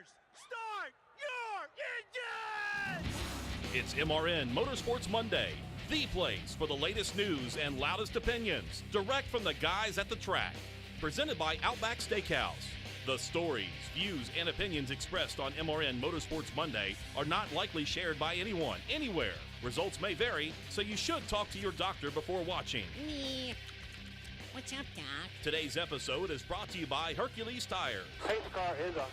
Start your engines! It's MRN Motorsports Monday, the place for the latest news and loudest opinions, direct from the guys at the track. Presented by Outback Steakhouse. The stories, views, and opinions expressed on MRN Motorsports Monday are not likely shared by anyone, anywhere. Results may vary, so you should talk to your doctor before watching. What's up, Doc? Today's episode is brought to you by Hercules Tire. Pace car is a...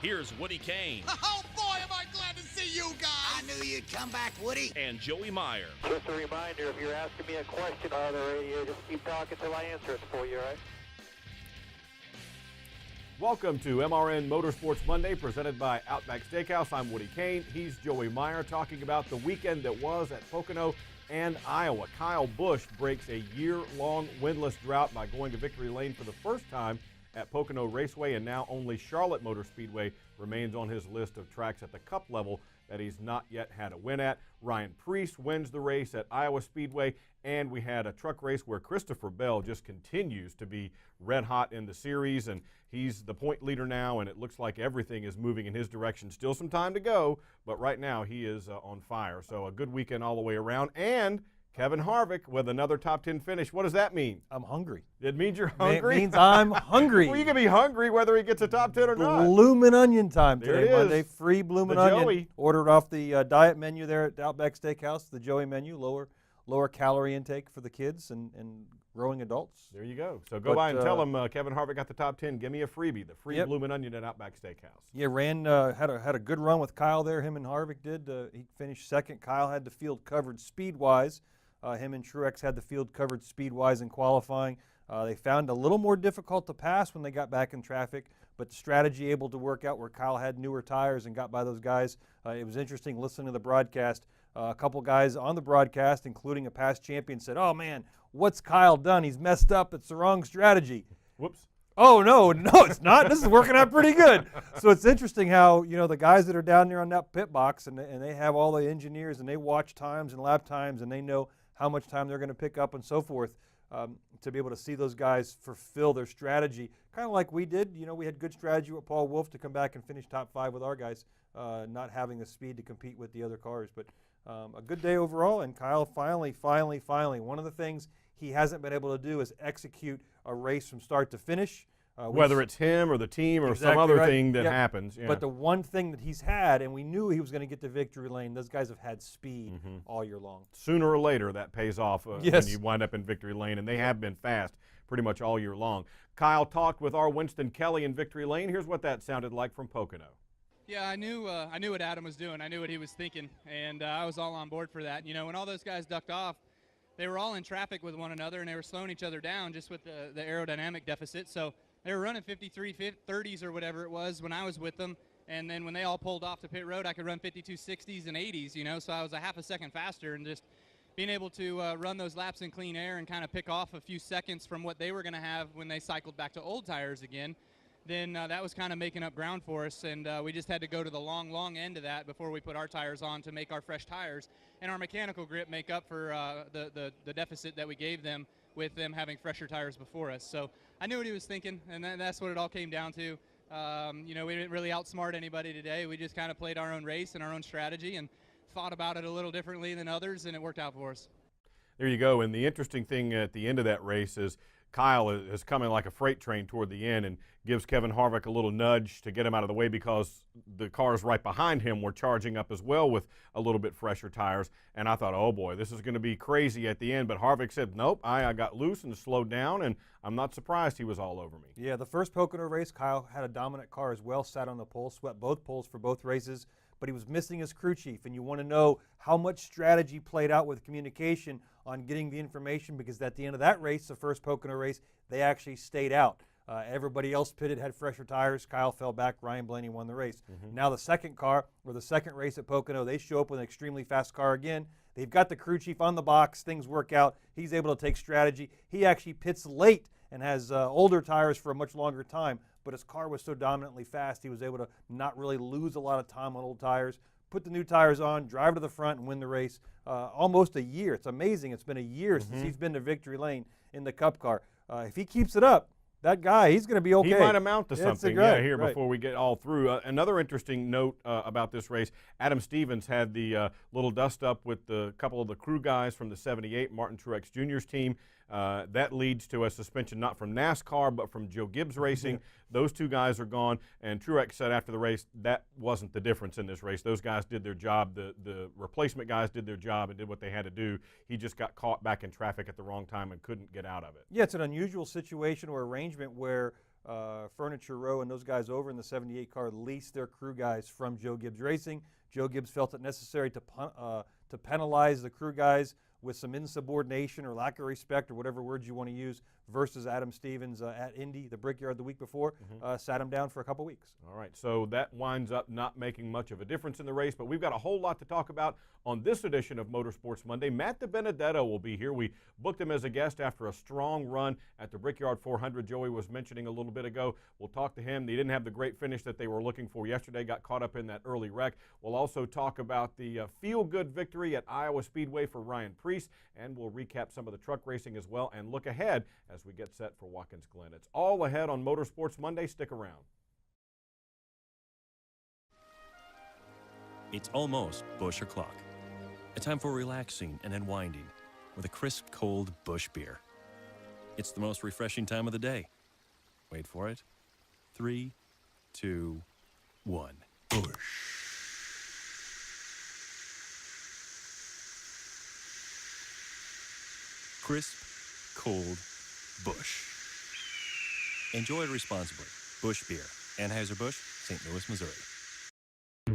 Here's Woody Kane. Oh, boy, am I glad to see you guys! I knew you'd come back, Woody. And Joey Meyer. Just a reminder, if you're asking me a question on the radio, just keep talking till I answer it for you, all right? Welcome to MRN Motorsports Monday, presented by Outback Steakhouse. I'm Woody Kane. He's Joey Meyer, talking about the weekend that was at Pocono and Iowa. Kyle Busch breaks a year-long winless drought by going to victory lane for the first time at Pocono Raceway, and now only Charlotte Motor Speedway remains on his list of tracks at the Cup level that he's not yet had a win at. Ryan PREECE wins the race at Iowa Speedway, and we had a truck race where Christopher Bell just continues to be red hot in the series, and he's the point leader now, and it looks like everything is moving in his direction. Still some time to go, but right now he is on fire. So a good weekend all the way around, and Kevin Harvick with another top 10 finish. What does that mean? I'm hungry. It means you're hungry? It means I'm hungry. Well, you can be hungry whether he gets a top 10 or not. Bloomin' onion time There today, it is. Monday. Free bloomin' The onion. Joey. Ordered off the diet menu there at Outback Steakhouse, the Joey menu, lower calorie intake for the kids and growing adults. There you go. So go by and tell him Kevin Harvick got the top 10. Give me a freebie, the free Yep. bloomin' onion at Outback Steakhouse. Yeah, had a good run with Kyle there. Him and Harvick did. He finished second. Kyle had the field covered speed-wise. Him and Truex had the field covered speed-wise in qualifying. They found a little more difficult to pass when they got back in traffic, but the strategy able to work out where Kyle had newer tires and got by those guys. It was interesting listening to the broadcast. A couple guys on the broadcast, including a past champion, said, "Oh, man, what's Kyle done? He's messed up. It's the wrong strategy." Whoops. Oh, no, it's not. This is working out pretty good. So it's interesting how, the guys that are down there on that pit box and they have all the engineers and they watch times and lap times and they know how much time they're going to pick up and so forth, to be able to see those guys fulfill their strategy, kind of like we did. We had good strategy with Paul Wolf to come back and finish top 5 with our guys, not having the speed to compete with the other cars. But a good day overall, and Kyle finally, one of the things he hasn't been able to do is execute a race from start to finish. Whether it's him or the team or Exactly some other right. thing that Yep. happens. Yeah. But the one thing that he's had, and we knew he was going to get to victory lane, those guys have had speed all year long. Sooner or later, that pays off Yes. when you wind up in victory lane, and they have been fast pretty much all year long. Kyle talked with our Winston Kelly in victory lane. Here's what that sounded like from Pocono. Yeah, I knew what Adam was doing. I knew what he was thinking, and I was all on board for that. When all those guys ducked off, they were all in traffic with one another, and they were slowing each other down just with the aerodynamic deficit. So they were running 53 30s or whatever it was when I was with them, and then when they all pulled off to pit road, I could run 52 60s and 80s, so I was a half a second faster, and just being able to run those laps in clean air and kind of pick off a few seconds from what they were going to have when they cycled back to old tires again, then that was kind of making up ground for us, and we just had to go to the long end of that before we put our tires on to make our fresh tires and our mechanical grip make up for the deficit that we gave them with them having fresher tires before us. So I knew what he was thinking, and that's what it all came down to. We didn't really outsmart anybody today. We just kind of played our own race and our own strategy and thought about it a little differently than others, and it worked out for us. There you go. And the interesting thing at the end of that race is Kyle is coming like a freight train toward the end and gives Kevin Harvick a little nudge to get him out of the way because the cars right behind him were charging up as well with a little bit fresher tires. And I thought, oh boy, this is going to be crazy at the end. But Harvick said, nope, I got loose and slowed down, and I'm not surprised he was all over me. Yeah, the first Pocono race, Kyle had a dominant car as well, sat on the pole, swept both poles for both races, but he was missing his crew chief, and you want to know how much strategy played out with communication on getting the information, because at the end of that race, the first Pocono race, they actually stayed out. Everybody else pitted, had fresher tires. Kyle fell back. Ryan Blaney won the race. Now the second car, or the second race at Pocono, they show up with an extremely fast car again. They've got the crew chief on the box. Things work out. He's able to take strategy. He actually pits late and has older tires for a much longer time, but his car was so dominantly fast, he was able to not really lose a lot of time on old tires, put the new tires on, drive to the front, and win the race. Almost a year. It's amazing. It's been a year since he's been to victory lane in the Cup car. If he keeps it up, that guy, he's going to be okay. He might amount to It's something here before we get all through. Another interesting note about this race, Adam Stevens had the little dust-up with a couple of the crew guys from the 78 Martin Truex Jr.'s team. That leads to a suspension not from NASCAR but from Joe Gibbs Racing. Those two guys are gone, and Truex said after the race that wasn't the difference in this race. Those guys did their job. The replacement guys did their job and did what they had to do. He just got caught back in traffic at the wrong time and couldn't get out of it. Yeah, it's an unusual situation or arrangement where Furniture Row and those guys over in the 78 car leased their crew guys from Joe Gibbs Racing. Joe Gibbs felt it necessary to penalize the crew guys with some insubordination or lack of respect or whatever words you want to use versus Adam Stevens at Indy, the Brickyard, the week before, sat him down for a couple weeks. All right, so that winds up not making much of a difference in the race, but we've got a whole lot to talk about on this edition of Motorsports Monday. Matt Dibenedetto will be here. We booked him as a guest after a strong run at the Brickyard 400 Joey was mentioning a little bit ago. We'll talk to him. He didn't have the great finish that they were looking for yesterday, got caught up in that early wreck. We'll also talk about the feel-good victory at Iowa Speedway for Ryan Preece, and we'll recap some of the truck racing as well and look ahead as we get set for Watkins Glen. It's all ahead on Motorsports Monday. Stick around. It's almost BUSCH o'clock. A time for relaxing and unwinding with a crisp, cold BUSCH beer. It's the most refreshing time of the day. Wait for it. 3, 2, 1. BUSCH. Crisp, cold BUSCH. Enjoy it responsibly. BUSCH Beer. Anheuser-Busch, St. Louis, Missouri.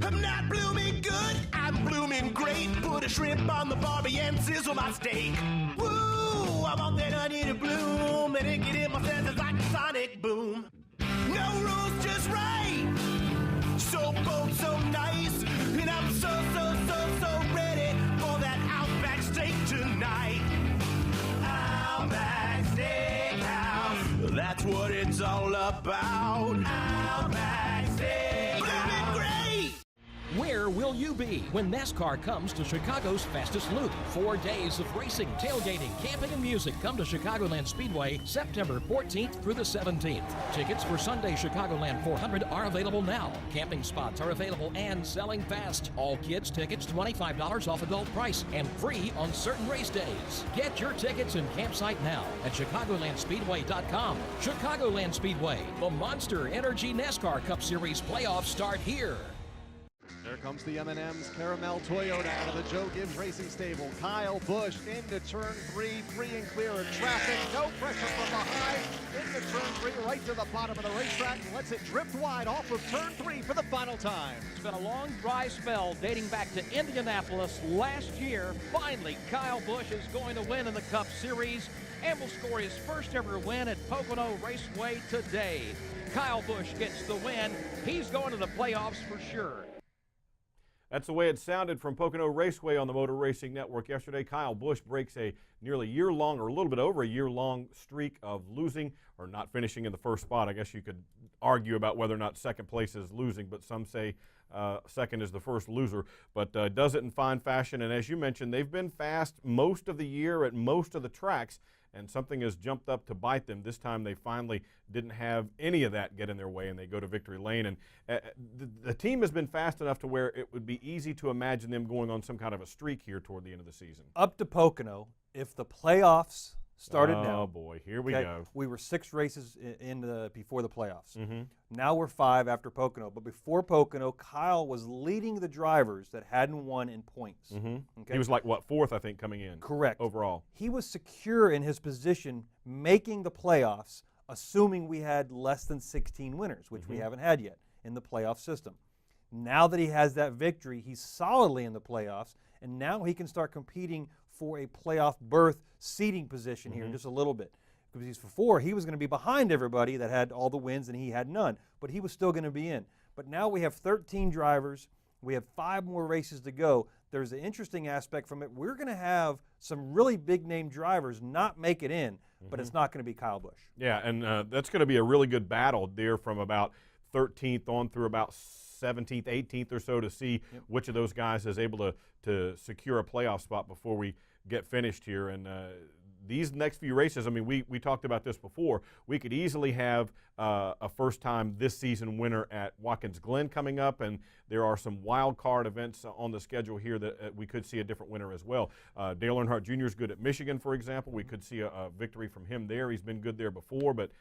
I'm not blooming good, I'm blooming great. Put a shrimp on the barbie and sizzle my steak. Woo, I'm on that onion to bloom, and it get in my senses like a sonic boom. No rules, just right. So bold, so nice, and I'm so ready for that Outback steak tonight. Outback Steakhouse, that's what it's all about. Outback Steakhouse. Blooming great! Where will you be when NASCAR comes to Chicago's fastest loop? 4 days of racing, tailgating, camping, and music come to Chicagoland Speedway September 14th through the 17th. Tickets for Sunday Chicagoland 400 are available now. Camping spots are available and selling fast. All kids tickets $25 off adult price and free on certain race days. Get your tickets and campsite now at ChicagolandSpeedway.com. Chicagoland Speedway, the Monster Energy NASCAR Cup Series playoffs start here. There comes the M&M's Caramel Toyota out of the Joe Gibbs Racing Stable. Kyle Busch into turn 3, free and clear of traffic. No pressure from behind. Into turn 3, right to the bottom of the racetrack. Lets it drift wide off of turn 3 for the final time. It's been a long, dry spell dating back to Indianapolis last year. Finally, Kyle Busch is going to win in the Cup Series and will score his first ever win at Pocono Raceway today. Kyle Busch gets the win. He's going to the playoffs for sure. That's the way it sounded from Pocono Raceway on the Motor Racing Network yesterday. Kyle Busch breaks a nearly year-long, or a little bit over a year-long streak of losing or not finishing in the first spot. I guess you could argue about whether or not second place is losing, but some say second is the first loser. But does it in fine fashion, and as you mentioned, they've been fast most of the year at most of the tracks, and something has jumped up to bite them. This time they finally didn't have any of that get in their way, and they go to victory lane. And the team has been fast enough to where it would be easy to imagine them going on some kind of a streak here toward the end of the season. Up to Pocono, if the playoffs started now. Oh boy, here we go. We were 6 races before the playoffs. Mm-hmm. Now we're 5 after Pocono. But before Pocono, Kyle was leading the drivers that hadn't won in points. Mm-hmm. Okay? He was like, what, 4th, I think, coming in. Correct. Overall. He was secure in his position making the playoffs, assuming we had less than 16 winners, which we haven't had yet in the playoff system. Now that he has that victory, he's solidly in the playoffs, and now he can start competing for a playoff berth seating position here in just a little bit. Because before, he was going to be behind everybody that had all the wins and he had none, but he was still going to be in. But now we have 13 drivers. We have 5 more races to go. There's an interesting aspect from it. We're going to have some really big-name drivers not make it in, but it's not going to be Kyle Busch. Yeah, and that's going to be a really good battle there from about 13th on through about 17th, 18th or so to see which of those guys is able to secure a playoff spot before we get finished here. And these next few races, I mean, we talked about this before. We could easily have a first-time this season winner at Watkins Glen coming up, and there are some wild card events on the schedule here that we could see a different winner as well. Dale Earnhardt Jr. is good at Michigan, for example. We could see a victory from him there. He's been good there before, but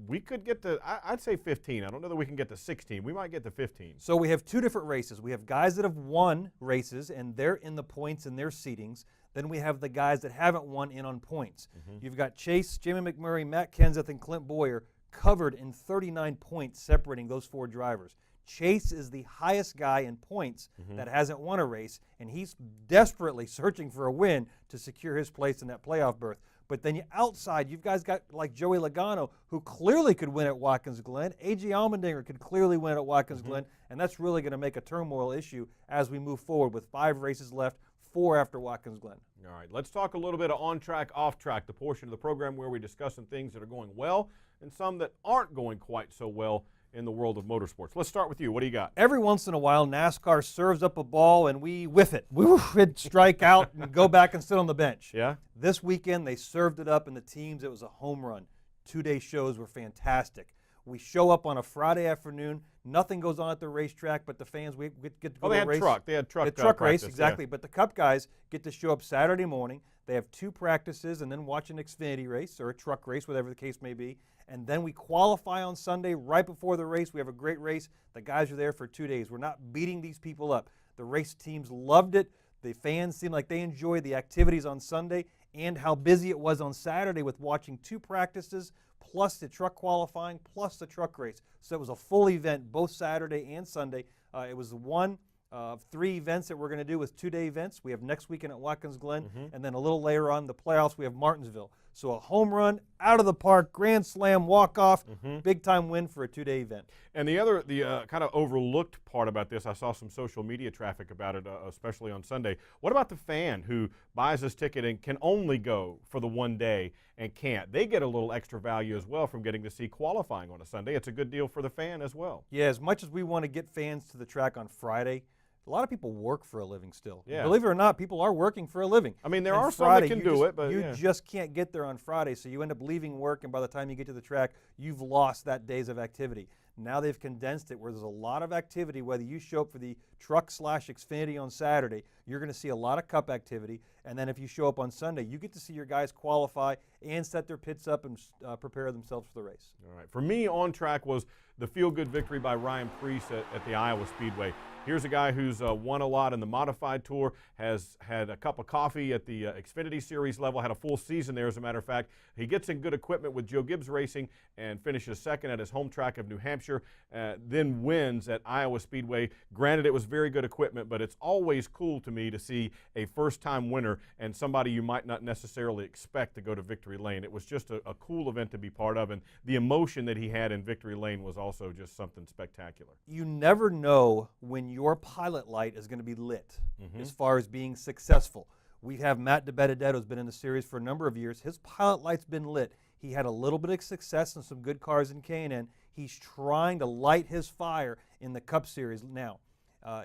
we could get to, I'd say 15. I don't know that we can get to 16. We might get to 15. So we have two different races. We have guys that have won races, and they're in the points in their seedings. Then we have the guys that haven't won in on points. You've got Chase, Jamie McMurray, Matt Kenseth, and Clint Boyer covered in 39 points separating those 4 drivers. Chase is the highest guy in points that hasn't won a race, and he's desperately searching for a win to secure his place in that playoff berth. But then outside, you've guys got like Joey Logano, who clearly could win at Watkins Glen. A.J. Allmendinger could clearly win at Watkins Glen, and that's really going to make a turmoil issue as we move forward with 5 races left, 4 after Watkins Glen. All right, let's talk a little bit of on-track, off-track, the portion of the program where we discuss some things that are going well and some that aren't going quite so well in the world of motorsports. Let's start with you. What do you got? Every once in a while, NASCAR serves up a ball and we whiff it. We would strike out and go back and sit on the bench. Yeah? This weekend, they served it up in the teams. It was a home run. 2-day shows were fantastic. We show up on a Friday afternoon. Nothing goes on at the racetrack, but the fans, we get to go to the race. They had truck race, practice, exactly. Yeah. But the Cup guys get to show up Saturday morning. They have 2 practices and then watch an Xfinity race or a truck race, whatever the case may be. And then we qualify on Sunday right before the race. We have a great race. The guys are there for 2 days. We're not beating these people up. The race teams loved it. The fans seem like they enjoyed the activities on Sunday and how busy it was on Saturday with watching 2 practices plus the truck qualifying plus the truck race. So it was a full event both Saturday and Sunday. It was one of 3 events that we're going to do with 2-day events. We have next weekend at Watkins Glen, and then a little later on the playoffs we have Martinsville. So a home run, out of the park, grand slam, walk-off, big-time win for a 2-day event. And the kind of overlooked part about this, I saw some social media traffic about it, especially on Sunday. What about the fan who buys this ticket and can only go for the 1 day and can't? They get a little extra value as well from getting to see qualifying on a Sunday. It's a good deal for the fan as well. Yeah, as much as we want to get fans to the track on Friday, a lot of people work for a living still. Yeah. Believe it or not, people are working for a living. I mean, there And are Friday, some that can do it, but you just can't get there on Friday, so you end up leaving work, and by the time you get to the track, you've lost that days of activity. Now they've condensed it where there's a lot of activity. Whether you show up for the truck/Xfinity on Saturday, you're going to see a lot of Cup activity, and then if you show up on Sunday, you get to see your guys qualify and set their pits up and prepare themselves for the race. All right. For me, on track was the feel-good victory by Ryan Preece at the Iowa Speedway. Here's a guy who's won a lot in the Modified Tour, has had a cup of coffee at the Xfinity Series level, had a full season there, as a matter of fact. He gets in good equipment with Joe Gibbs Racing and finishes second at his home track of New Hampshire, then wins at Iowa Speedway. Granted, it was very good equipment, but it's always cool to me to see a first-time winner and somebody you might not necessarily expect to go to Victory Lane. It was just a cool event to be part of, and the emotion that he had in Victory Lane was also just something spectacular. You never know when your pilot light is going to be lit as far as being successful. We have Matt Dibenedetto, who's been in the series for a number of years. His pilot light's been lit. He had a little bit of success in some good cars in K&N. He's trying to light his fire in the Cup Series now.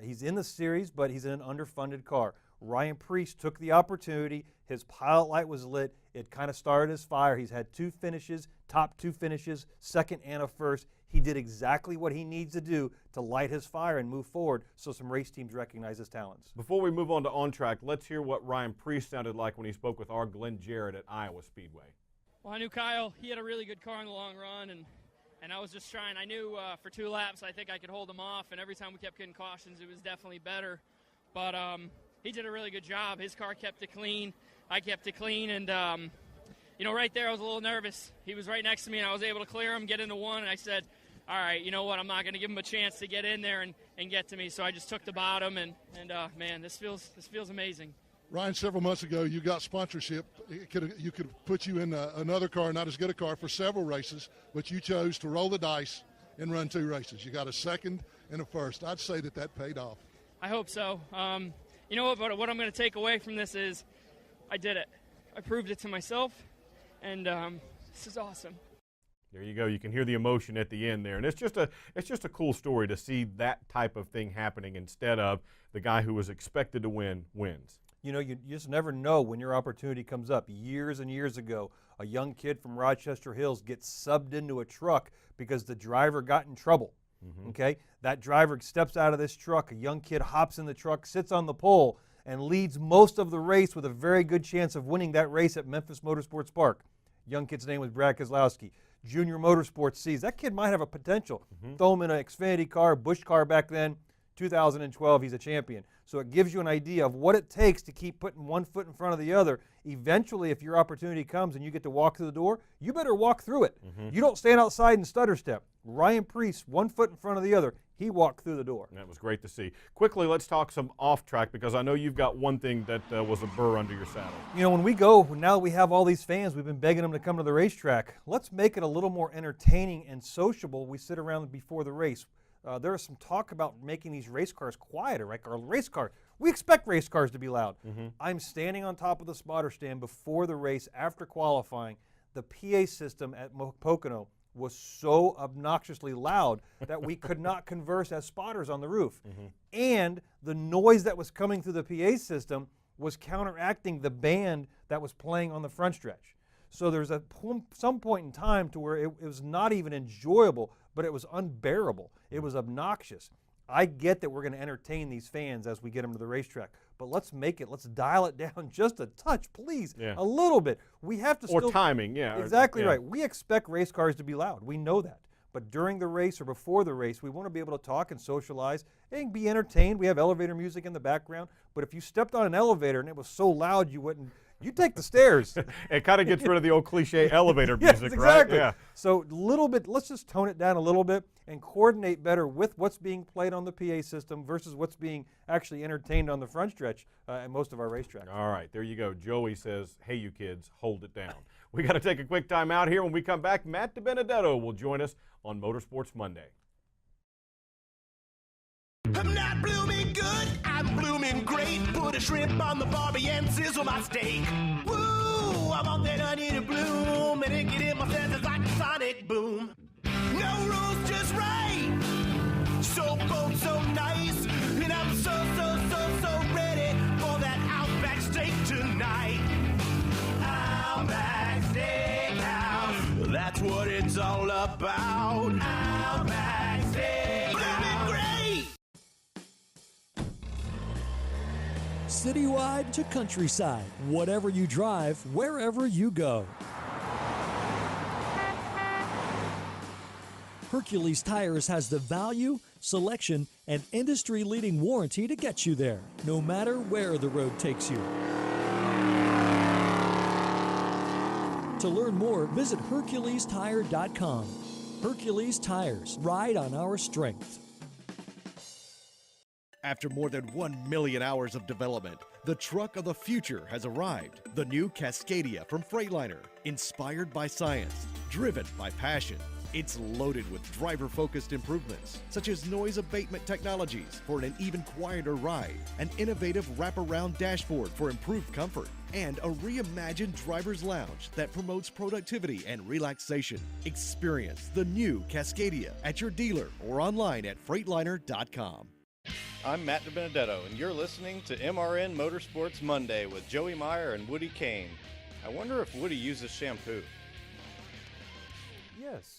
He's in the series, but he's in an underfunded car. Ryan Preece took the opportunity. His pilot light was lit. It kind of started his fire. He's had 2 finishes, top 2 finishes, second and a first. He did exactly what he needs to do to light his fire and move forward, so some race teams recognize his talents. Before we move on to on-track, let's hear what Ryan Preece sounded like when he spoke with our Glenn Jarrett at Iowa Speedway. Well, I knew Kyle. He had a really good car in the long run, and I was just trying. I knew for 2 laps I think I could hold him off, and every time we kept getting cautions, it was definitely better. But he did a really good job. His car kept it clean. I kept it clean, and you know, right there I was a little nervous. He was right next to me, and I was able to clear him, get into 1, and I said, all right, you know what, I'm not going to give him a chance to get in there and get to me, so I just took the bottom, and man, this feels amazing. Ryan, several months ago, you got sponsorship. You could put you in another car, not as good a car, for several races, but you chose to roll the dice and run 2 races. You got a second and a first. I'd say that paid off. I hope so. You know what, but what I'm going to take away from this is I did it. I proved it to myself, and this is awesome. There you go. You can hear the emotion at the end there, and it's just a cool story to see that type of thing happening instead of the guy who was expected to win wins. You know, you just never know when your opportunity comes up. Years and years ago, a young kid from Rochester Hills gets subbed into a truck because the driver got in trouble. Okay, that driver steps out of this truck, a young kid hops in the truck, sits on the pole, and leads most of the race with a very good chance of winning that race at Memphis Motorsports Park. Young kid's name was Brad Kozlowski. Junior Motorsports sees that kid might have a potential. Throw him in an Xfinity car, BUSCH car back then, 2012, he's a champion. So it gives you an idea of what it takes to keep putting one foot in front of the other. Eventually, if your opportunity comes and you get to walk through the door, you better walk through it. You don't stand outside and stutter step. Ryan PREECE, 1 foot in front of the other, he walked through the door. That was great to see. Quickly, let's talk some off track, because I know you've got one thing that was a burr under your saddle. You know, when we go, now that we have all these fans, we've been begging them to come to the racetrack. Let's make it a little more entertaining and sociable. We sit around before the race. There is some talk about making these race cars quieter, right? Or race cars. We expect race cars to be loud. I'm standing on top of the spotter stand before the race after qualifying. The PA system at Pocono was so obnoxiously loud that we could not converse as spotters on the roof. And the noise that was coming through the PA system was counteracting the band that was playing on the front stretch. So there's some point in time to where it was not even enjoyable, but it was unbearable. It was obnoxious. I get that we're going to entertain these fans as we get them to the racetrack, but let's dial it down just a touch, please, a little bit. We have to Or timing, yeah. Exactly right. We expect race cars to be loud. We know that. But during the race or before the race, we want to be able to talk and socialize and be entertained. We have elevator music in the background, but if you stepped on an elevator and it was so loud you'd take the stairs. It kind of gets rid of the old cliche elevator music, yes, exactly. right? Yeah. So let's just tone it down a little bit and coordinate better with what's being played on the PA system versus what's being actually entertained on the front stretch at most of our racetracks. All right, there you go. Joey says, hey, you kids, hold it down. We got to take a quick time out here. When we come back, Matt Dibenedetto will join us on Motorsports Monday. I'm not blooming good, I'm blooming great. Put a shrimp on the barbie and sizzle my steak. Woo, I'm on that onion to bloom, and it get in my senses like a sonic boom. No rules, just right. So bold, so nice, and I'm so ready for that Outback steak tonight. Outback Steakhouse, that's what it's all about. Outback Steakhouse, blooming great. Citywide to countryside, whatever you drive, wherever you go. Hercules Tires has the value, selection, and industry-leading warranty to get you there, no matter where the road takes you. To learn more, visit HerculesTire.com. Hercules Tires, ride on our strength. After more than 1 million hours of development, the truck of the future has arrived. The new Cascadia from Freightliner, inspired by science, driven by passion. It's loaded with driver-focused improvements, such as noise abatement technologies for an even quieter ride, an innovative wraparound dashboard for improved comfort, and a reimagined driver's lounge that promotes productivity and relaxation. Experience the new Cascadia at your dealer or online at Freightliner.com. I'm Matt Dibenedetto, and you're listening to MRN Motorsports Monday with Joey Meyer and Woody Kane. I wonder if Woody uses shampoo. Yes.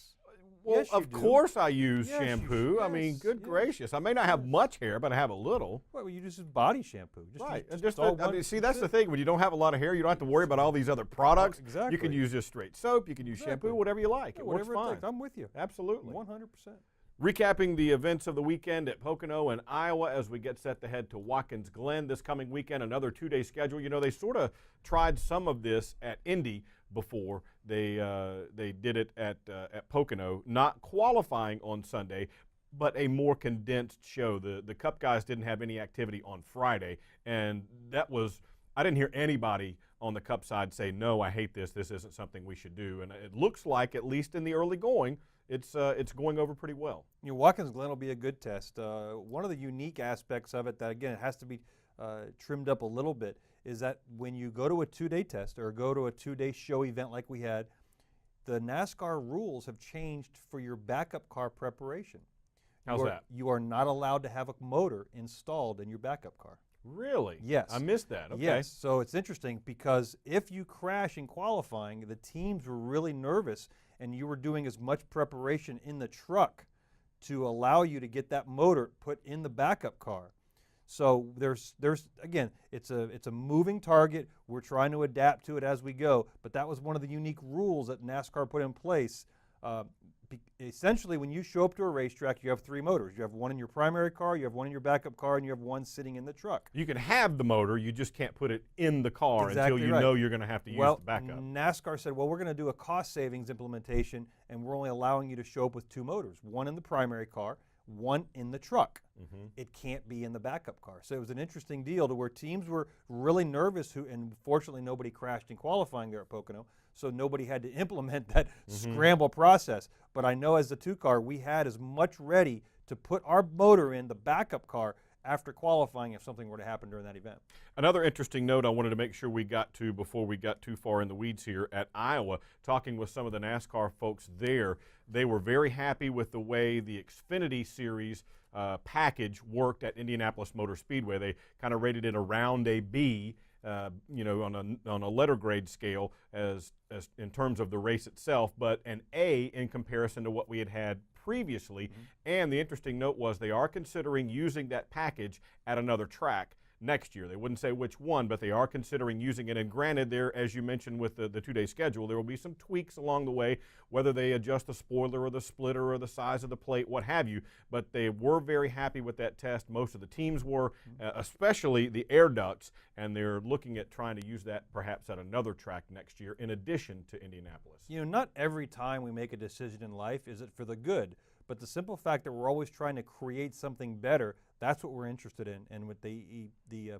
Well, Yes, you of do. course I use Yes, you shampoo. I mean, good gracious. I may not have much hair, but I have a little. Well, you just use body shampoo. Right. And just just all I one- mean, see, that's the thing. When you don't have a lot of hair, you don't have to worry about all these other products. Exactly. You can use just straight soap. You can use shampoo, whatever you like. Yeah, It works whatever it fine. takes. I'm with you. Absolutely. 100%. Recapping the events of the weekend at Pocono and Iowa as we get set to head to Watkins Glen this coming weekend, another two-day schedule. You know, they sort of tried some of this at Indy before. They did it at Pocono, not qualifying on Sunday, but a more condensed show. The Cup guys didn't have any activity on Friday, and that was, I didn't hear anybody on the Cup side say, no, I hate this isn't something we should do. And it looks like, at least in the early going, it's going over pretty well. You know, Watkins Glen will be a good test. One of the unique aspects of it that, again, it has to be trimmed up a little bit is that when you go to a two-day test or go to a two-day show event like we had, the NASCAR rules have changed for your backup car preparation. How's that? You are not allowed to have a motor installed in your backup car. Really? Yes. I missed that. Okay. Yes. So it's interesting because if you crash in qualifying, the teams were really nervous, and you were doing as much preparation in the truck to allow you to get that motor put in the backup car. So there's again, it's a moving target. We're trying to adapt to it as we go, but that was one of the unique rules that NASCAR put in place. Essentially, when you show up to a racetrack, you have 3 motors. You have one in your primary car, you have one in your backup car, and you have one sitting in the truck. You can have the motor, you just can't put it in the car Exactly until you right. know you're going to have to use the backup. NASCAR said, well, we're going to do a cost savings implementation, and we're only allowing you to show up with 2 motors, one in the primary car, one in the truck. It can't be in the backup car. So it was an interesting deal to where teams were really nervous, and fortunately nobody crashed in qualifying there at Pocono, so nobody had to implement that scramble process. But I know as the 2-car, we had as much ready to put our motor in the backup car after qualifying if something were to happen during that event. Another interesting note I wanted to make sure we got to before we got too far in the weeds here at Iowa, talking with some of the NASCAR folks there, they were very happy with the way the Xfinity Series package worked at Indianapolis Motor Speedway. They kind of rated it around a B, you know, on a letter grade scale as in terms of the race itself, but an A in comparison to what we had previously. And the interesting note was they are considering using that package at another track next year. They wouldn't say which one, but they are considering using it. And granted, there, as you mentioned with the 2-day schedule, there will be some tweaks along the way, whether they adjust the spoiler or the splitter or the size of the plate, what have you. But they were very happy with that test. Most of the teams were, especially the air ducts, and they're looking at trying to use that perhaps at another track next year in addition to Indianapolis. You know, not every time we make a decision in life is it for the good, but the simple fact that we're always trying to create something better, that's what we're interested in. And with the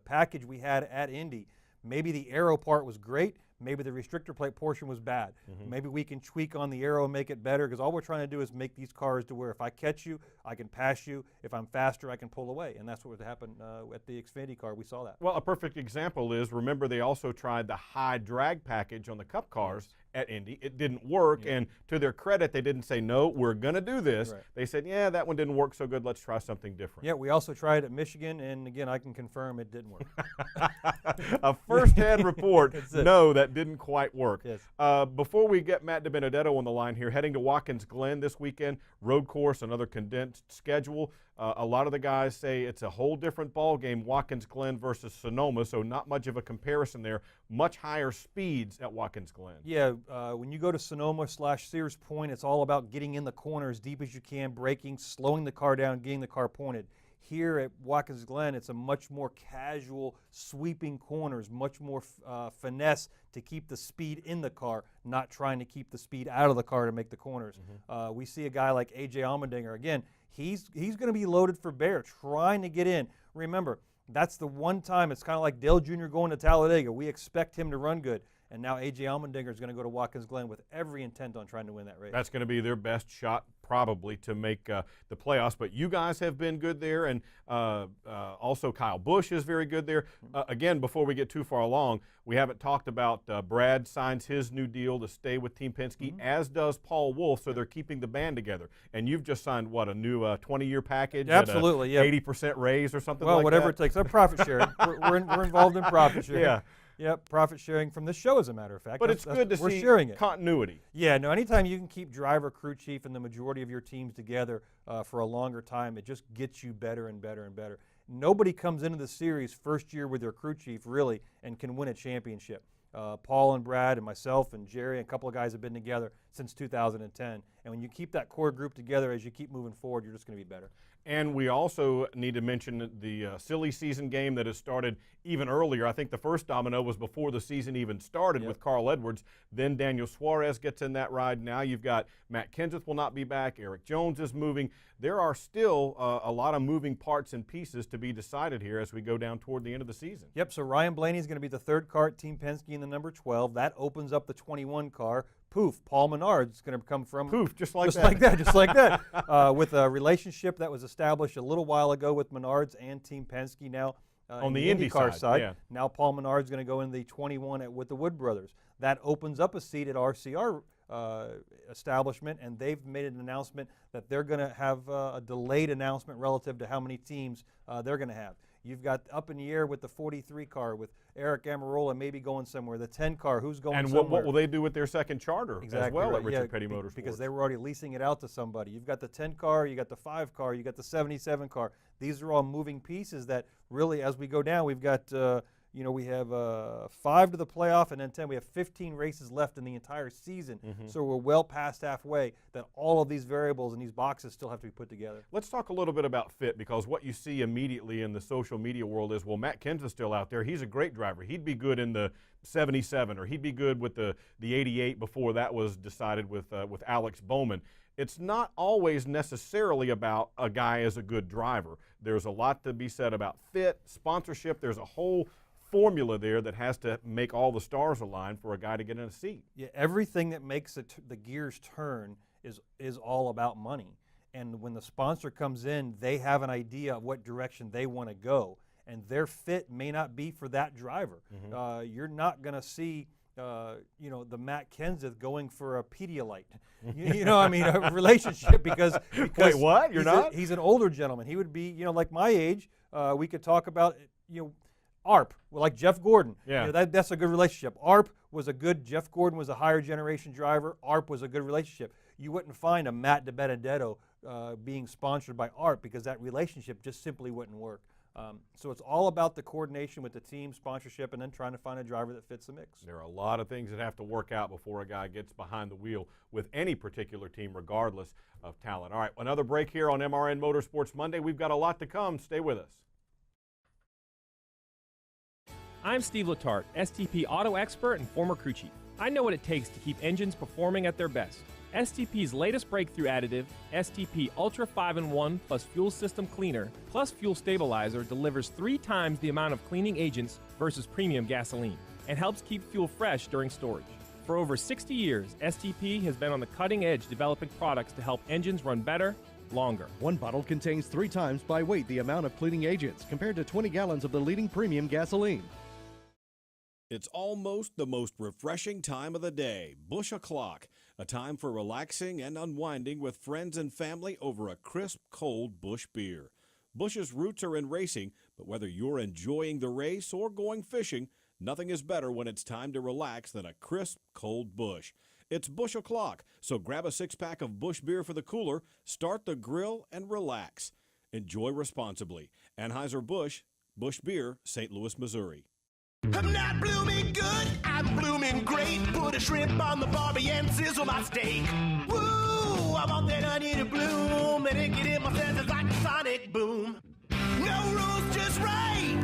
package we had at Indy, maybe the aero part was great, maybe the restrictor plate portion was bad. Maybe we can tweak on the aero and make it better, because all we're trying to do is make these cars to where if I catch you, I can pass you. If I'm faster, I can pull away. And that's what would happen at the Xfinity car. We saw that. Well, a perfect example is, remember, they also tried the high drag package on the Cup cars at Indy. It didn't work, and to their credit, they didn't say, no, we're going to do this. They said, yeah, that one didn't work so good, let's try something different. Yeah, we also tried it at Michigan, and again, I can confirm it didn't work. A first-hand report, no, that didn't quite work. Yes. Before we get Matt Dibenedetto on the line here, heading to Watkins Glen this weekend, road course, another condensed schedule. A lot of the guys say it's a whole different ball game, Watkins Glen versus Sonoma, so not much of a comparison there. Much higher speeds at Watkins Glen. Yeah, when you go to Sonoma/Sears Point, it's all about getting in the corner as deep as you can, braking, slowing the car down, getting the car pointed. Here at Watkins Glen, it's a much more casual, sweeping corners, much more finesse to keep the speed in the car, not trying to keep the speed out of the car to make the corners. We see a guy like A.J. Allmendinger. Again, he's going to be loaded for bear, trying to get in. Remember, that's the one time, it's kind of like Dale Jr. going to Talladega. We expect him to run good. And now A.J. Allmendinger is going to go to Watkins Glen with every intent on trying to win that race. That's going to be their best shot probably to make the playoffs. But you guys have been good there, and also Kyle Busch is very good there. Again, before we get too far along, we haven't talked about Brad signs his new deal to stay with Team Penske, as does Paul Wolfe, so they're keeping the band together. And you've just signed, what, a new 20-year package? Absolutely, yeah. 80% raise or something like that? Well, whatever it takes. Our profit sharing. we're involved in profit sharing. Yeah. Yep, profit sharing from this show, as a matter of fact. But it's good to we're see sharing it. continuity. Yeah, no, anytime you can keep driver, crew chief, and the majority of your teams together for a longer time, it just gets you better and better and better. Nobody comes into the series first year with their crew chief, really, and can win a championship. Paul and Brad and myself and Jerry and a couple of guys have been together since 2010. And when you keep that core group together as you keep moving forward, you're just going to be better. And we also need to mention the silly season game that has started even earlier. I think the first domino was before the season even started with Carl Edwards. Then Daniel Suarez gets in that ride. Now you've got Matt Kenseth will not be back. Eric Jones is moving. There are still a lot of moving parts and pieces to be decided here as we go down toward the end of the season. Yep, so Ryan Blaney is going to be the third car at Team Penske in the number 12. That opens up the 21 car. Poof, Paul Menard is going to come from poof, just like that, just like that. With a relationship that was established a little while ago with Menards and Team Penske now on the IndyCar side. Yeah. Now Paul Menard is going to go in the 21 with the Wood Brothers. That opens up a seat at RCR establishment, and they've made an announcement that they're going to have a delayed announcement relative to how many teams they're going to have. You've got up in the air with the 43 car with Eric Amarola maybe going somewhere. The 10 car, who's going and somewhere? And what will they do with their second charter exactly as well right. at Richard Petty Motorsports? Because they were already leasing it out to somebody. You've got the 10 car, you got the 5 car, you got the 77 car. These are all moving pieces that really, as we go down, we've got we have 5 to the playoff and then 10. We have 15 races left in the entire season. So we're well past halfway that all of these variables and these boxes still have to be put together. Let's talk a little bit about fit, because what you see immediately in the social media world is, well, Matt Kenseth's still out there. He's a great driver. He'd be good in the 77, or he'd be good with the 88 before that was decided with Alex Bowman. It's not always necessarily about a guy as a good driver. There's a lot to be said about fit, sponsorship. There's a whole formula there that has to make all the stars align for a guy to get in a seat. Yeah, everything that makes the gears turn is all about money. And when the sponsor comes in, they have an idea of what direction they want to go, and their fit may not be for that driver. You're not going to see the Matt Kenseth going for a Pedialyte. A relationship because Wait, what? You're not? He's an older gentleman. He would be, like my age. We could talk about, ARP, like Jeff Gordon. Yeah. That's a good relationship. Jeff Gordon was a higher generation driver. ARP was a good relationship. You wouldn't find a Matt Dibenedetto being sponsored by ARP because that relationship just simply wouldn't work. So it's all about the coordination with the team, sponsorship, and then trying to find a driver that fits the mix. There are a lot of things that have to work out before a guy gets behind the wheel with any particular team, regardless of talent. All right, another break here on MRN Motorsports Monday. We've got a lot to come. Stay with us. I'm Steve Letarte, STP auto expert and former crew chief. I know what it takes to keep engines performing at their best. STP's latest breakthrough additive, STP Ultra 5-in-1 plus Fuel System Cleaner plus Fuel Stabilizer, delivers 3 times the amount of cleaning agents versus premium gasoline and helps keep fuel fresh during storage. For over 60 years, STP has been on the cutting edge developing products to help engines run better, longer. One bottle contains 3 times by weight the amount of cleaning agents compared to 20 gallons of the leading premium gasoline. It's almost the most refreshing time of the day, Busch O'Clock, a time for relaxing and unwinding with friends and family over a crisp, cold Busch beer. Busch's roots are in racing, but whether you're enjoying the race or going fishing, nothing is better when it's time to relax than a crisp, cold Busch. It's Busch O'Clock, so grab a 6-pack of Busch beer for the cooler, start the grill, and relax. Enjoy responsibly. Anheuser-Busch, Busch Beer, St. Louis, Missouri. I'm not blooming good, I'm blooming great. Put a shrimp on the barbie and sizzle my steak. Woo, I want that onion to bloom, and it get in my senses like a sonic boom. No rules, just right.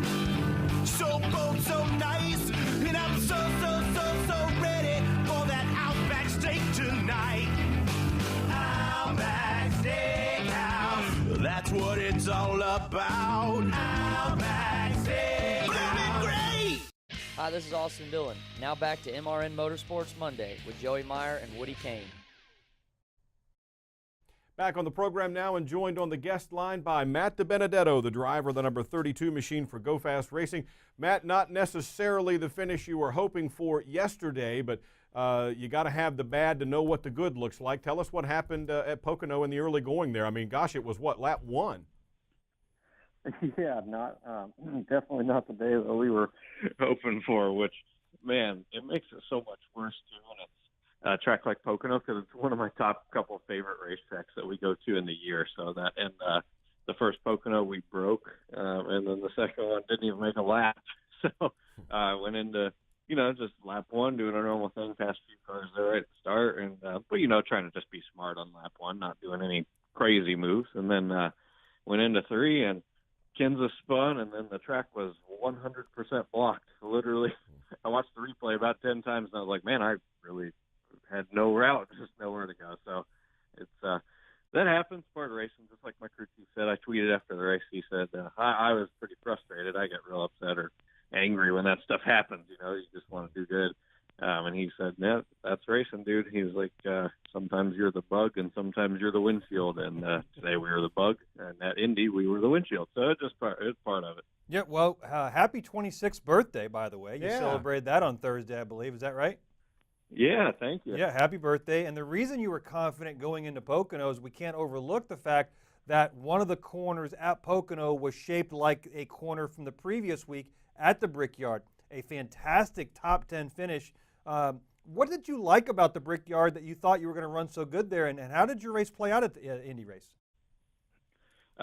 So bold, so nice, and I'm so ready for that Outback steak tonight. Outback Steakhouse, that's what it's all about. Outback Steakhouse, blooming great. Hi, this is Austin Dillon. Now back to MRN Motorsports Monday with Joey Meyer and Woody Kane. Back on the program now and joined on the guest line by Matt Dibenedetto, the driver of the number 32 machine for Go Fast Racing. Matt, not necessarily the finish you were hoping for yesterday, but you got to have the bad to know what the good looks like. Tell us what happened at Pocono in the early going there. I mean, gosh, it was what, lap 1? Yeah, definitely not the day that we were hoping for, which, man, it makes it so much worse, too, when it's a track like Pocono, because it's one of my top couple of favorite racetracks that we go to in the year. So that, and the first Pocono we broke, and then the second one didn't even make a lap. So I went into, just lap 1, doing a normal thing, past a few cars there at the start, and but, trying to just be smart on lap 1, not doing any crazy moves. And then went into 3, and Kenseth spun, and then the track was 100% blocked. Literally, I watched the replay about 10 times, and I was like, man, I really had no route, just nowhere to go. So it's that happens, part of racing. Just like my crew chief said, I tweeted after the race. He said, I was pretty frustrated. I get real upset or angry when that stuff happens. You just want to do good. And he said, yeah, that's racing, dude. He's like, sometimes you're the bug and sometimes you're the windshield. And today we were the bug, and at Indy we were the windshield. So it's part of it. Yeah, well, happy 26th birthday, by the way. You Yeah. celebrated that on Thursday, I believe. Is that right? Yeah, thank you. Yeah, happy birthday. And the reason you were confident going into Pocono is we can't overlook the fact that one of the corners at Pocono was shaped like a corner from the previous week at the Brickyard. A fantastic top 10 finish. What did you like about the Brickyard that you thought you were going to run so good there, and how did your race play out at the Indy race?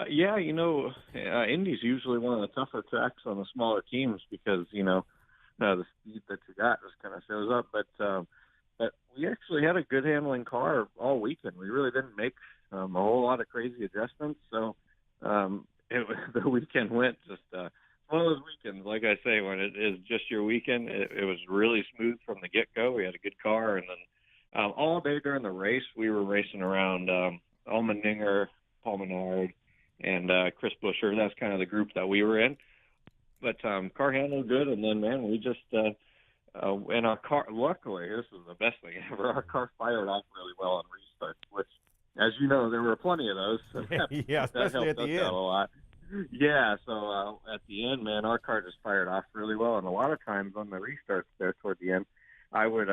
Yeah, Indy's usually one of the tougher tracks on the smaller teams because, the speed that you got just kind of shows up. But we actually had a good handling car all weekend. We really didn't make a whole lot of crazy adjustments. So the weekend went just one of those weekends, like I say, when it is just your weekend. It was really smooth from the get-go. We had a good car. And then all day during the race, we were racing around Allmendinger, Paul Menard, and Chris Buescher. That's kind of the group that we were in. But car handled good, and then, man, we just and our car, luckily, this is the best thing ever, our car fired off really well on restart, which, as you know, there were plenty of those. So yeah, especially that helped at the us end. out a lot. Yeah, so at the end, man, our car just fired off really well, and a lot of times on the restarts there toward the end, I would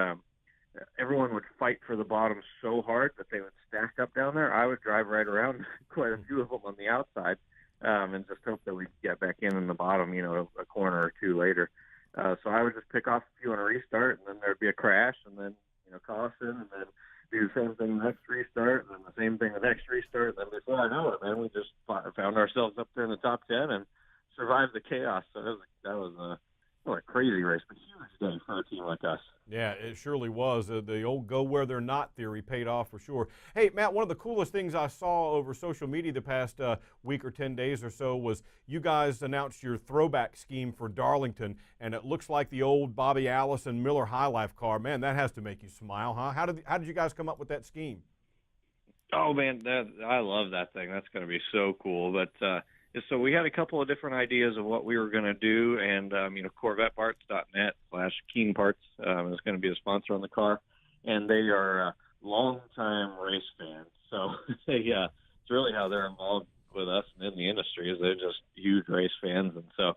everyone would fight for the bottom so hard that they would stack up down there. I would drive right around quite a few of them on the outside and just hope that we'd get back in the bottom, a corner or two later. So I would just pick off a few on a restart, and then there'd be a crash, and then, caution, and then do the same thing the next restart, and then the same thing the next restart. And then before I know it, man, we just found ourselves up there in the top 10 and survived the chaos. So that was a crazy race, but huge day for a team like us. Yeah, it surely was. The old go where they're not theory paid off for sure. Hey, Matt, one of the coolest things I saw over social media the past week or 10 days or so was you guys announced your throwback scheme for Darlington, and it looks like the old Bobby Allison Miller High Life car. Man, that has to make you smile, huh? How did you guys come up with that scheme? Oh, man, I love that thing. That's going to be so cool. But so we had a couple of different ideas of what we were going to do, and CorvetteParts.net/Keen Parts is going to be a sponsor on the car, and they are longtime race fans. So it's really how they're involved with us and in the industry is they're just huge race fans, and so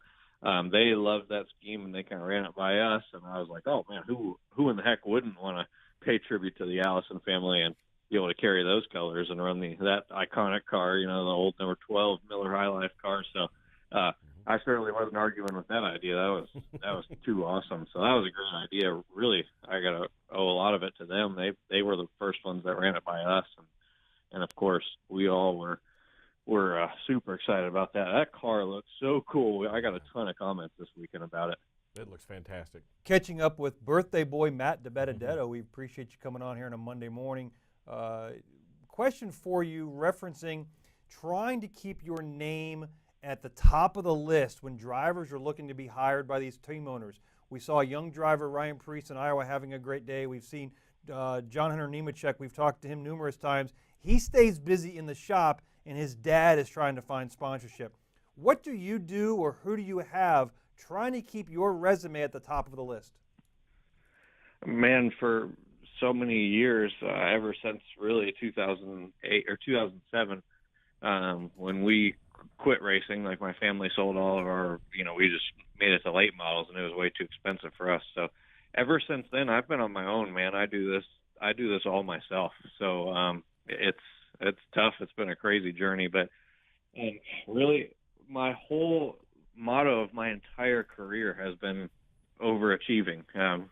they loved that scheme, and they kind of ran it by us, and I was like, oh man, who in the heck wouldn't want to pay tribute to the Allison family and be able to carry those colors and run that iconic car, the old number 12 Miller High Life car. So I certainly wasn't arguing with that idea. That was too awesome. So that was a great idea. Really, I got to owe a lot of it to them. They were the first ones that ran it by us, and of course we all were super excited about that. That car looks so cool. I got a ton of comments this weekend about it. It looks fantastic. Catching up with birthday boy Matt Dibenedetto. We appreciate you coming on here on a Monday morning. Question for you, referencing trying to keep your name at the top of the list when drivers are looking to be hired by these team owners. We saw a young driver, Ryan PREECE in Iowa, having a great day. We've seen John Hunter Nemechek. We've talked to him numerous times. He stays busy in the shop, and his dad is trying to find sponsorship. What do you do, or who do you have trying to keep your resume at the top of the list? Man, for so many years, ever since really 2008 or 2007, when we quit racing, like my family sold all of our, we just made it to late models, and it was way too expensive for us. So ever since then, I've been on my own, man. I do this all myself. So it's tough. It's been a crazy journey, but really my whole motto of my entire career has been overachieving.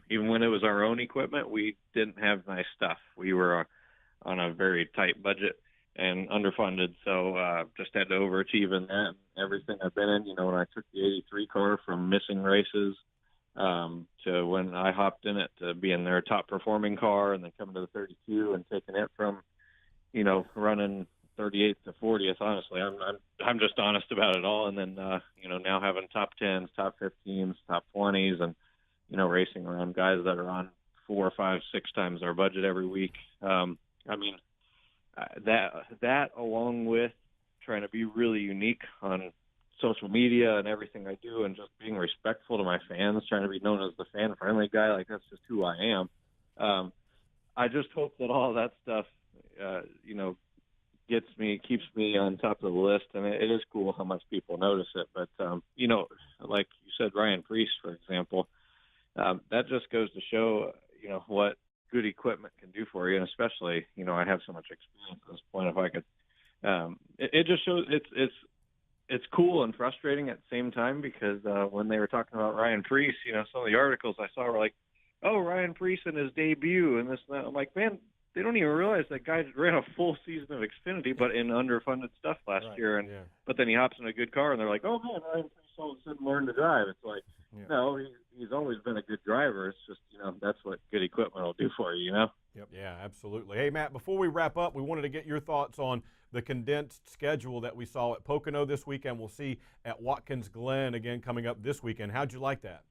Even when it was our own equipment, we didn't have nice stuff. We were on a very tight budget and underfunded, so just had to overachieve in that. Everything I've been in, when I took the 83 car from missing races to when I hopped in it to being their top performing car, and then coming to the 32 and taking it from, running 38th to 40th. Honestly, I'm just honest about it all. And then now having top 10s, top 15s, top 20s, and racing around guys that are on 4, 5, 6 times our budget every week. That along with trying to be really unique on social media and everything I do, and just being respectful to my fans, trying to be known as the fan friendly guy, like that's just who I am. I just hope that all that stuff keeps me on top of the list, and it is cool how much people notice it. But like you said, Ryan PREECE, for example, that just goes to show what good equipment can do for you, and especially I have so much experience at this point. If I could, it just shows it's cool and frustrating at the same time because when they were talking about Ryan PREECE, some of the articles I saw were like, oh, Ryan PREECE in his debut and this and that. I'm like, man, they don't even realize that guy ran a full season of Xfinity, but in underfunded stuff last year. And but then he hops in a good car, and they're like, oh, man, Ryan PREECE all of a sudden learned to drive. It's like, no, he's always been a good driver. It's just, that's what good equipment will do for you, Yep. Yeah, absolutely. Hey, Matt, before we wrap up, we wanted to get your thoughts on the condensed schedule that we saw at Pocono this weekend. We'll see at Watkins Glen again coming up this weekend. How'd you like that?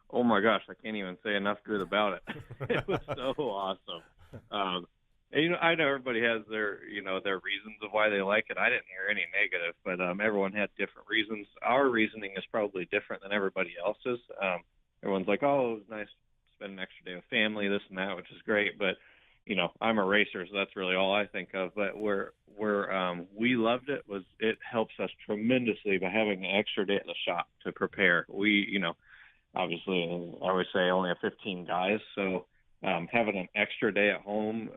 Oh, my gosh, I can't even say enough good about it. It was so awesome. And, I know everybody has their reasons of why they like it. I didn't hear any negative, but everyone had different reasons. Our reasoning is probably different than everybody else's. Everyone's like, oh, it was nice to spend an extra day with family, this and that, which is great. But, I'm a racer, so that's really all I think of. But where we loved it was it helps us tremendously by having an extra day at the shop to prepare. We, obviously, I always say only have 15 guys, so having an extra day at home,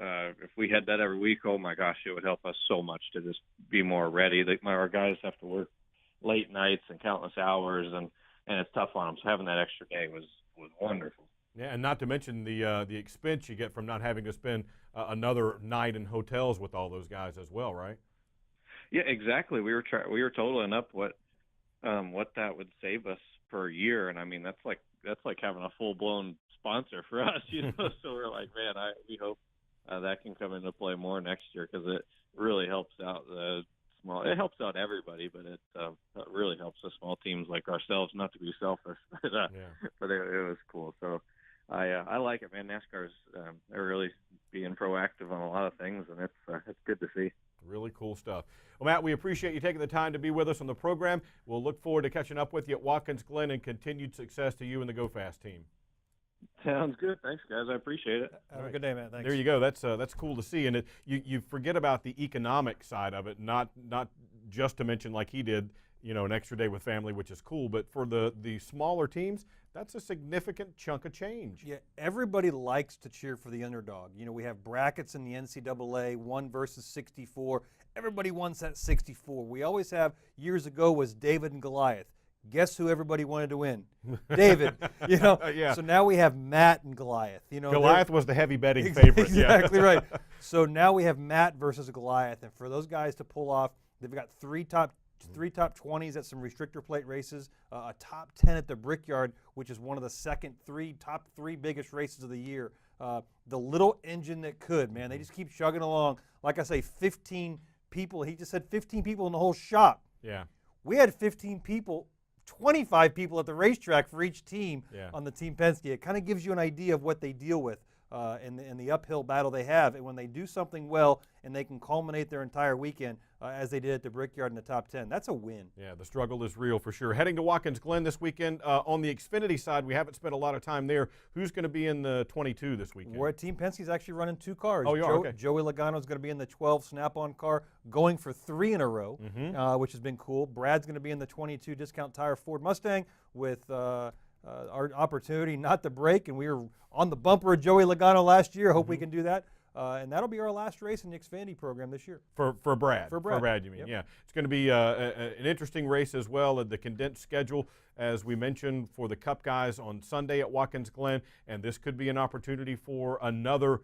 if we had that every week, oh my gosh, it would help us so much to just be more ready. Our guys have to work late nights and countless hours, and it's tough on them. So having that extra day was wonderful. Yeah, and not to mention the expense you get from not having to spend another night in hotels with all those guys as well, right? Yeah, exactly. We were totaling up what that would save us per year, and I mean that's like having a full blown sponsor for us, So we're like, man, we hope that can come into play more next year because it really helps out the small. It helps out everybody, but it really helps the small teams like ourselves. Not to be selfish, but it was cool. So I like it, man. NASCAR's they're really being proactive on a lot of things, and it's good to see. Really cool stuff. Well, Matt, we appreciate you taking the time to be with us on the program. We'll look forward to catching up with you at Watkins Glen, and continued success to you and the Go Fast team. Sounds good. Thanks, guys. I appreciate it. Have a good day, man. Thanks. There you go. That's cool to see. And you forget about the economic side of it, not just to mention like he did, an extra day with family, which is cool. But for the smaller teams, that's a significant chunk of change. Yeah, everybody likes to cheer for the underdog. We have brackets in the NCAA, 1 versus 64. Everybody wants that 64. We always have, years ago, was David and Goliath. Guess who everybody wanted to win? David. Yeah. So now we have Matt and Goliath. Goliath was the heavy betting favorite. Exactly right. So now we have Matt versus Goliath, and for those guys to pull off, they've got three top 20s at some restrictor plate races, a top 10 at the Brickyard, which is one of the top three biggest races of the year. The little engine that could, man, they just keep chugging along. Like I say, 15 people. He just said 15 people in the whole shop. Yeah. We had 15 people. 25 people at the racetrack for each team on the Team Penske. It kind of gives you an idea of what they deal with in the uphill battle they have. And when they do something well and they can culminate their entire weekend as they did at the Brickyard in the top 10, that's a win. Yeah, the struggle is real for sure. Heading to Watkins Glen this weekend. On the Xfinity side, we haven't spent a lot of time there. Who's going to be in the 22 this weekend? We're at Team Penske's actually running 2 cars. Oh, you are? Okay. Joey Logano is going to be in the 12 Snap-on car, going for 3 in a row, which has been cool. Brad's going to be in the 22 Discount Tire Ford Mustang with our opportunity not to break, and we were on the bumper of Joey Logano last year. Hope we can do that. And that'll be our last race in the Xfinity program this year. For Brad. For Brad, you mean. Yep. Yeah. It's going to be an interesting race as well. The condensed schedule, as we mentioned, for the Cup guys on Sunday at Watkins Glen. And this could be an opportunity for another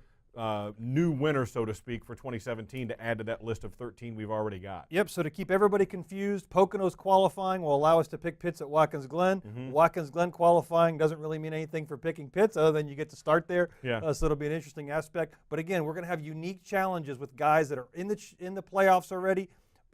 new winner, so to speak, for 2017 to add to that list of 13 we've already got. Yep, so to keep everybody confused, Pocono's qualifying will allow us to pick pits at Watkins Glen. Watkins Glen qualifying doesn't really mean anything for picking pits other than you get to start there. So it'll be an interesting aspect. But again, we're going to have unique challenges with guys that are in the playoffs already.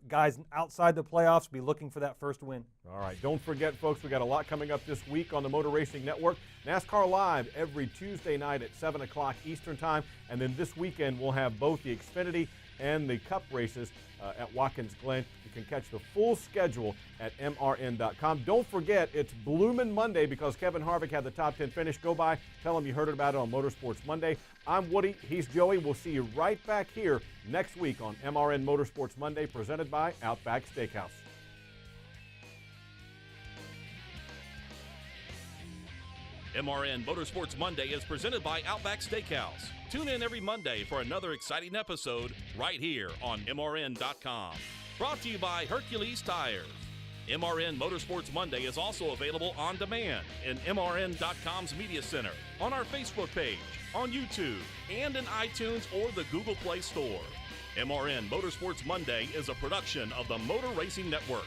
Guys outside the playoffs be looking for that first win. All right, don't forget, folks, we got a lot coming up this week on the Motor Racing Network. NASCAR Live every Tuesday night at 7 o'clock Eastern Time. And then this weekend, we'll have both the Xfinity and the Cup races at Watkins Glen. You can catch the full schedule at MRN.com. Don't forget, it's Bloomin' Monday because Kevin Harvick had the top 10 finish. Go by, tell him you heard about it on Motorsports Monday. I'm Woody, he's Joey. We'll see you right back here next week on MRN Motorsports Monday, presented by Outback Steakhouse. MRN Motorsports Monday is presented by Outback Steakhouse. Tune in every Monday for another exciting episode right here on MRN.com. Brought to you by Hercules Tires. MRN Motorsports Monday is also available on demand in MRN.com's Media Center, on our Facebook page, on YouTube, and in iTunes or the Google Play Store. MRN Motorsports Monday is a production of the Motor Racing Network.